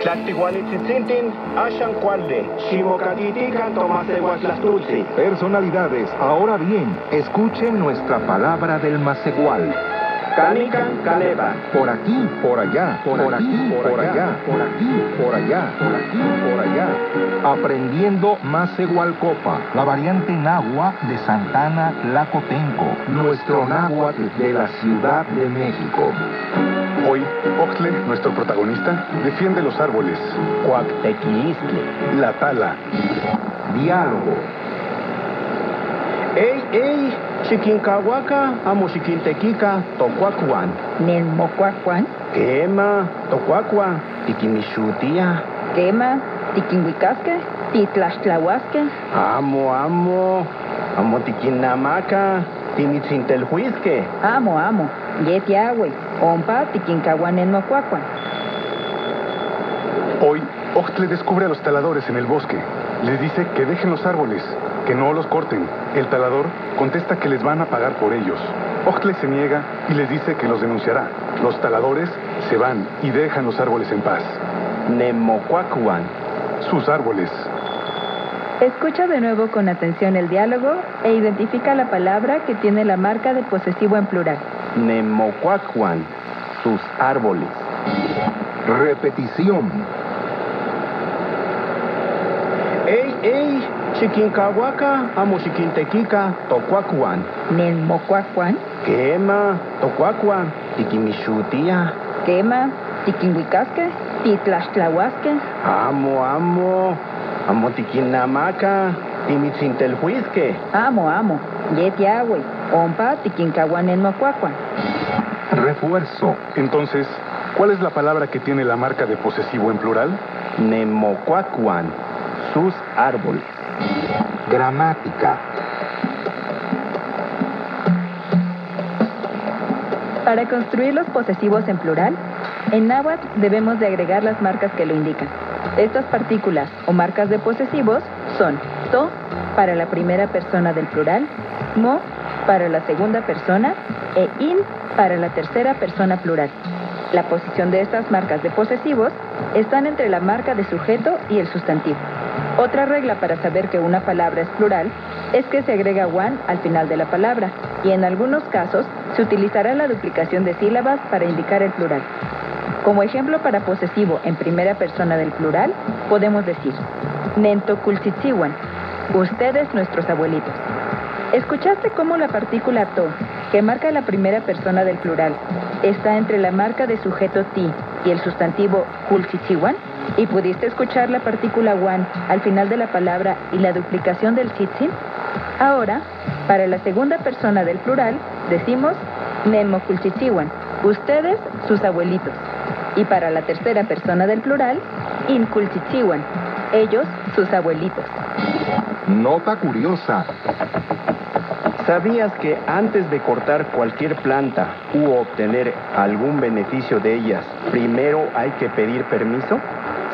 Tlactihuanitzitzinthin, Ashan Cualde, Ximocatitican Tomasehuatlastulzi. Personalidades, ahora bien, escuchen nuestra palabra del Macehual. Canican Caneva. Por aquí, por allá, por aquí, por allá, por aquí, por allá, por aquí, por allá. Aprendiendo Macehualcopa, la variante náhuatl de Santana Tlacotenco, nuestro náhuatl de la Ciudad de México. Hoy, Oxtle, nuestro protagonista, defiende los árboles. Cuactequilistle. La tala. Diálogo. Ey, Chiquincahuaca, amo Chiquintequica, Tocuacuan. Nenmocuacuan, Quema, Tocuacua, Tiquimichutia. quema, tiquinhuicasque, titlaxtlahuasque, Amo Tiquinamaca, Timitzintelhuisque. amo, yetiahue, ompa tiquincahuan nenmocuacuan. Hoy, Oxtle descubre a los taladores en el bosque. Les dice que dejen los árboles, que no los corten. El talador contesta que les van a pagar por ellos. Oxtle se niega y les dice que los denunciará. Los taladores se van y dejan los árboles en paz. Nemocuacuan. Sus árboles. Escucha de nuevo con atención el diálogo e identifica la palabra que tiene la marca de posesivo en plural. Nemocuacuan. Sus árboles. Repetición. Ey, Chiquincahuaca, amo Chiquintequica, Tocuacuan. Nenmocuacuan, Quema, Tocuacuan, Tiquimichutia. quema, tiquinhuicasque, titlaxtlahuasque, Amo Tiquinamaca, Timitzintelhuisque. amo, yetiahue, ompa tiquincahuan nenmocuacuan. Refuerzo. Entonces, ¿cuál es la palabra que tiene la marca de posesivo en plural? Nemocuacuan. Sus árboles. Gramática. Para construir los posesivos en plural, en náhuatl debemos de agregar las marcas que lo indican. Estas partículas o marcas de posesivos son to para la primera persona del plural, mo para la segunda persona e in para la tercera persona plural. La posición de estas marcas de posesivos están entre la marca de sujeto y el sustantivo. Otra regla para saber que una palabra es plural es que se agrega one al final de la palabra y en algunos casos se utilizará la duplicación de sílabas para indicar el plural. Como ejemplo para posesivo en primera persona del plural, podemos decir Nentocultzitzihuan, ustedes nuestros abuelitos. ¿Escuchaste cómo la partícula to, que marca la primera persona del plural, está entre la marca de sujeto ti y el sustantivo cultzitzihuan? ¿Y pudiste escuchar la partícula wan al final de la palabra y la duplicación del tzitzin? Ahora, para la segunda persona del plural, decimos Nemocultzitzihuan, ustedes sus abuelitos. Y para la tercera persona del plural, Incultzitzihuan, ellos sus abuelitos. Nota curiosa. ¿Sabías que antes de cortar cualquier planta u obtener algún beneficio de ellas, primero hay que pedir permiso?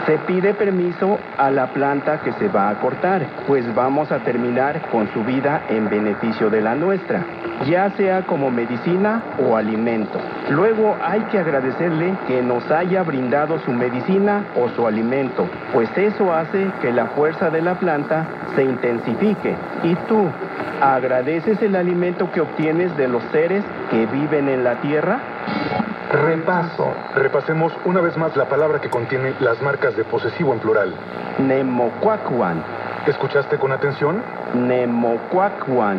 Se pide permiso a la planta que se va a cortar, pues vamos a terminar con su vida en beneficio de la nuestra, ya sea como medicina o alimento. Luego hay que agradecerle que nos haya brindado su medicina o su alimento, pues eso hace que la fuerza de la planta se intensifique. ¿Y tú, agradeces el alimento que obtienes de los seres que viven en la tierra? Repaso. Repasemos una vez más la palabra que contiene las marcas de posesivo en plural. Nemocuacuan. ¿Escuchaste con atención? Nemocuacuan.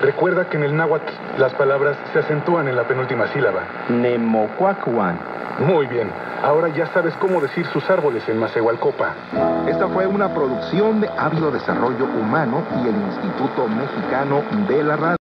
Recuerda que en el náhuatl las palabras se acentúan en la penúltima sílaba. Nemocuacuan. Muy bien. Ahora ya sabes cómo decir sus árboles en Macehualcopa. Esta fue una producción de Hábilo Desarrollo Humano y el Instituto Mexicano de la Radio.